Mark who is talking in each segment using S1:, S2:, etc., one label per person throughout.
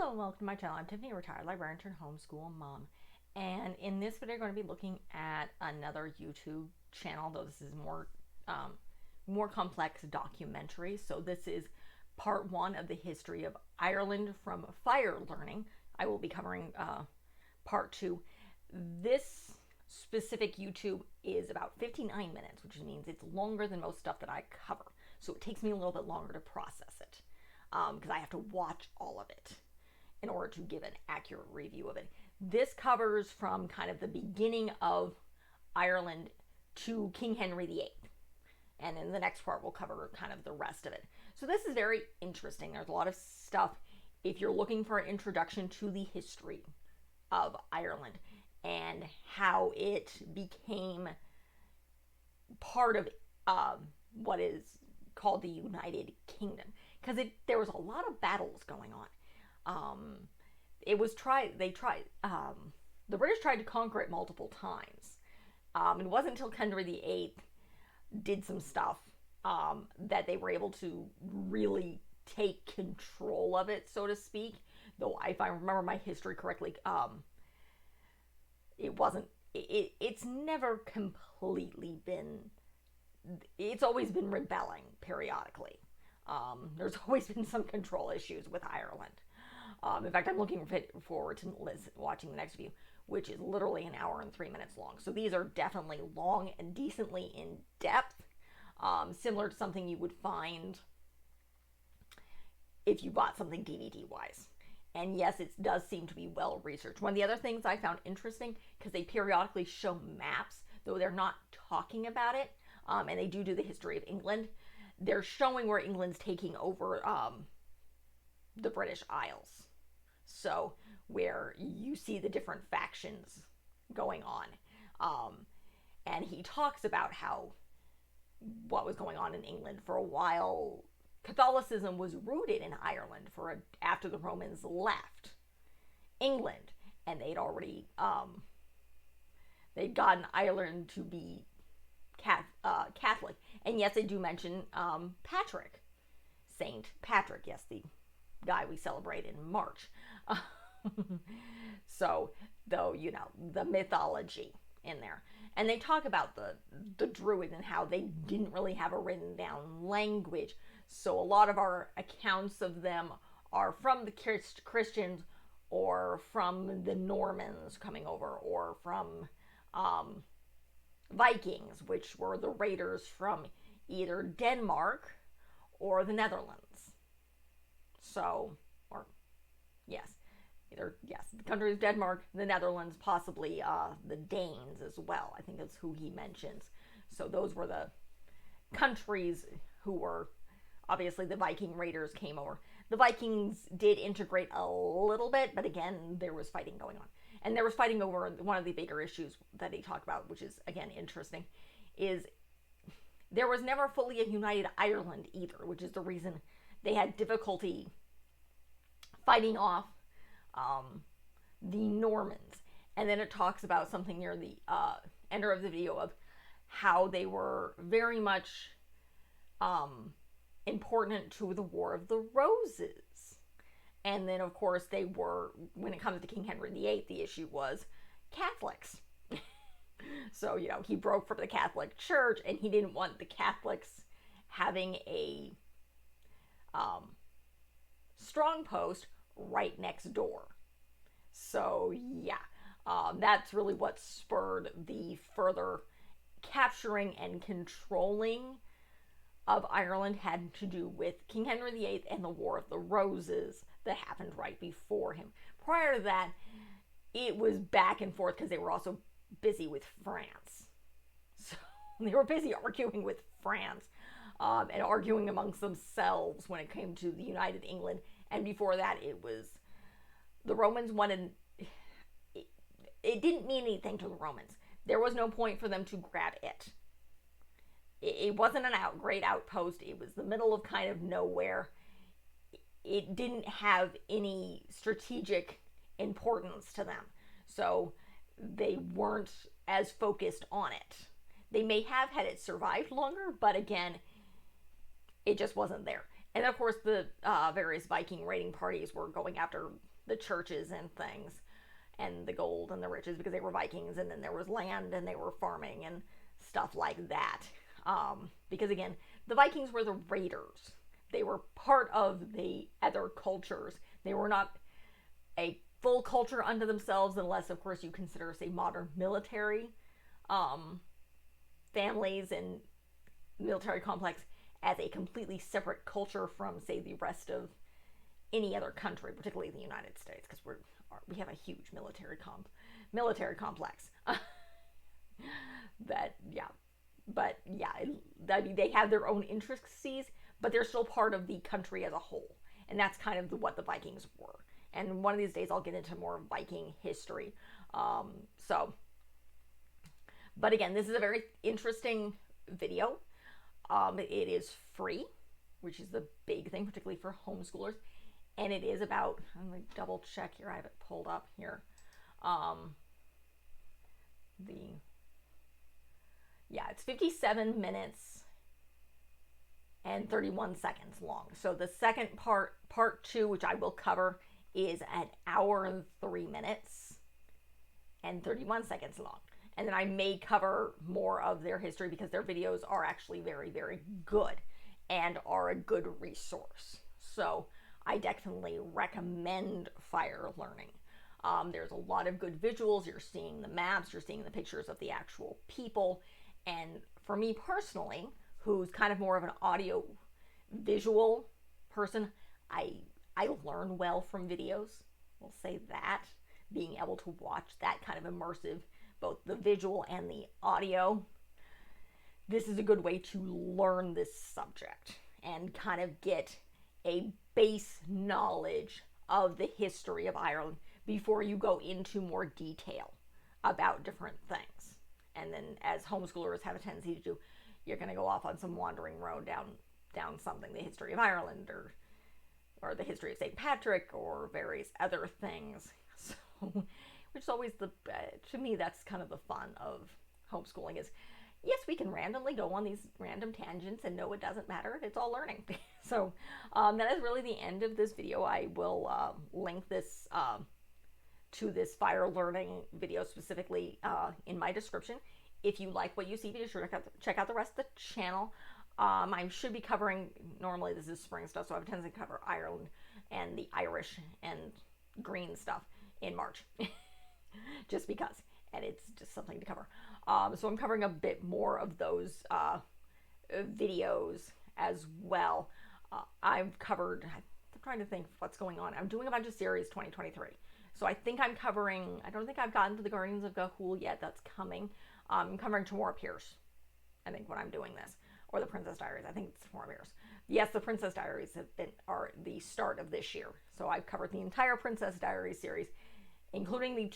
S1: Hello and welcome to my channel. I'm Tiffany, a retired librarian turned homeschool mom. And in this video, I'm going to be looking at another YouTube channel, though this is more complex documentary. So this is part one of the history of Ireland from fire learning. I will be covering part two. This specific YouTube is about 59 minutes, which means it's longer than most stuff that I cover. So it takes me a little bit longer to process it because I have to watch all of it in order to give an accurate review of it. This covers from kind of the beginning of Ireland to King Henry VIII. And in the next part, we'll cover kind of the rest of it. So this is very interesting. There's a lot of stuff if you're looking for an introduction to the history of Ireland and how it became part of what is called the United Kingdom. Because there was a lot of battles going on. The British tried to conquer it multiple times. It wasn't until Henry VIII did some stuff that they were able to really take control of it, so to speak. Though, if I remember my history correctly, it's never completely been, it's always been rebelling periodically. There's always been some control issues with Ireland. In fact, I'm looking forward to watching the next video, which is literally an hour and 3 minutes long. So these are definitely long and decently in depth, similar to something you would find if you bought something DVD-wise. And yes, it does seem to be well researched. One of the other things I found interesting, because they periodically show maps, though they're not talking about it, and they do the history of England, they're showing where England's taking over the British Isles. So where you see the different factions going on. And he talks about how what was going on in England for a while. Catholicism was rooted in Ireland after the Romans left England, and they'd gotten Ireland to be Catholic. And yes, they do mention Patrick, Saint Patrick. Yes, the guy we celebrate in March. So, though, the mythology in there. And they talk about the Druids and how they didn't really have a written down language. So a lot of our accounts of them are from the Christians or from the Normans coming over or from Vikings, which were the raiders from either Denmark or the Netherlands. So, the country is Denmark, the Netherlands, possibly the Danes as well. I think that's who he mentions. So those were the countries who were, obviously the Viking raiders came over. The Vikings did integrate a little bit, but again, there was fighting going on. And there was fighting over one of the bigger issues that he talked about, which is, again, interesting, is there was never fully a united Ireland either, which is the reason they had difficulty fighting off the Normans. And then it talks about something near the end of the video of how they were very much important to the War of the Roses. And then, of course, they were, when it comes to King Henry VIII, the issue was Catholics. So, he broke from the Catholic Church, and he didn't want the Catholics having a strong post right next door. So, that's really what spurred the further capturing and controlling of Ireland, had to do with King Henry VIII and the War of the Roses that happened right before him. Prior to that, it was back and forth because they were also busy with France. So they were busy arguing with France and arguing amongst themselves when it came to the United England. And before that, it was the Romans wanted, it didn't mean anything to the Romans. There was no point for them to grab it. It wasn't a great outpost. It was the middle of kind of nowhere. It didn't have any strategic importance to them. So they weren't as focused on it. They may have had it survived longer, but again, it just wasn't there. And of course, the various Viking raiding parties were going after the churches and things, and the gold and the riches, because they were Vikings, and then there was land and they were farming and stuff like that. Because again, the Vikings were the raiders. They were part of the other cultures. They were not a full culture unto themselves, unless, of course, you consider, say, modern military families and military complex as a completely separate culture from, say, the rest of any other country, particularly the United States, because we have a huge military complex. That yeah, but yeah, I mean, they have their own intricacies, but they're still part of the country as a whole, and that's kind of what the Vikings were. And one of these days, I'll get into more Viking history. So, but again, this is a very interesting video. It is free, which is the big thing, particularly for homeschoolers. And it is about, I'm going to double check here, I have it pulled up here. It's 57 minutes and 31 seconds long. So the second part 2, which I will cover, is an hour and 3 minutes and 31 seconds long. And then I may cover more of their history, because their videos are actually very, very good and are a good resource. So I definitely recommend Fire Learning. There's a lot of good visuals. You're seeing the maps, you're seeing the pictures of the actual people. And for me personally, who's kind of more of an audio visual person, I learn well from videos. We'll say that. Being able to watch that kind of immersive, both the visual and the audio. This is a good way to learn this subject and kind of get a base knowledge of the history of Ireland before you go into more detail about different things. And then, as homeschoolers have a tendency to do, you're going to go off on some wandering road down something, the history of Ireland, or the history of St. Patrick, or various other things. So, which is always to me, that's kind of the fun of homeschooling, is yes, we can randomly go on these random tangents, and no, it doesn't matter. It's all learning. So that is really the end of this video. I will link this to this Fire Learning video specifically in my description. If you like what you see, be sure to check out the rest of the channel. I should be covering, normally this is spring stuff, so I have a tendency to cover Ireland and the Irish and green stuff in March. Just because, and it's just something to cover. So I'm covering a bit more of those videos as well. I'm trying to think what's going on. I'm doing a bunch of series 2023. So I think I'm covering, I don't think I've gotten to the Guardians of Ga'Hoole yet. That's coming. I'm covering Tamora Pierce, I think, when I'm doing this. Or the Princess Diaries. I think it's Tamora Pierce. Yes, the Princess Diaries are the start of this year. So I've covered the entire Princess Diaries series, including the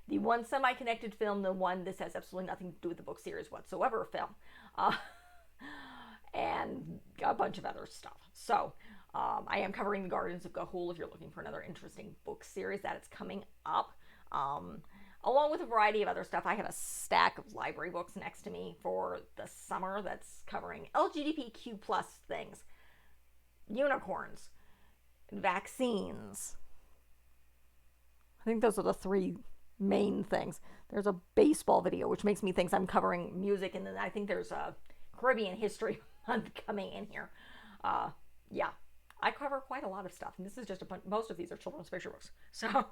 S1: the one semi-connected film, the one this has absolutely nothing to do with the book series whatsoever film, and a bunch of other stuff. So I am covering the Guardians of Ga'Hoole if you're looking for another interesting book series that is coming up. Along with a variety of other stuff. I have a stack of library books next to me for the summer that's covering LGBTQ plus things, unicorns, vaccines. I think those are the 3 main things. There's a baseball video, which makes me think I'm covering music, and then I think there's a Caribbean History Month coming in here. Yeah, I cover quite a lot of stuff, and this is just most of these are children's picture books. So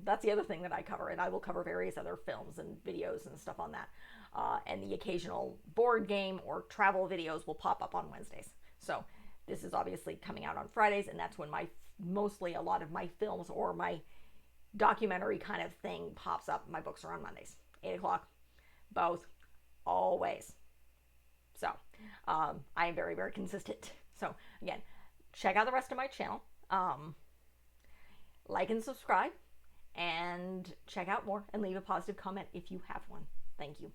S1: that's the other thing that I cover, and I will cover various other films and videos and stuff on that. And the occasional board game or travel videos will pop up on Wednesdays. So this is obviously coming out on Fridays, and that's when mostly a lot of my films or my documentary kind of thing pops up. My books are on Mondays, 8 o'clock, both, always. So I am very, very consistent. So again, check out the rest of my channel, like and subscribe, and check out more, and leave a positive comment if you have one. Thank you.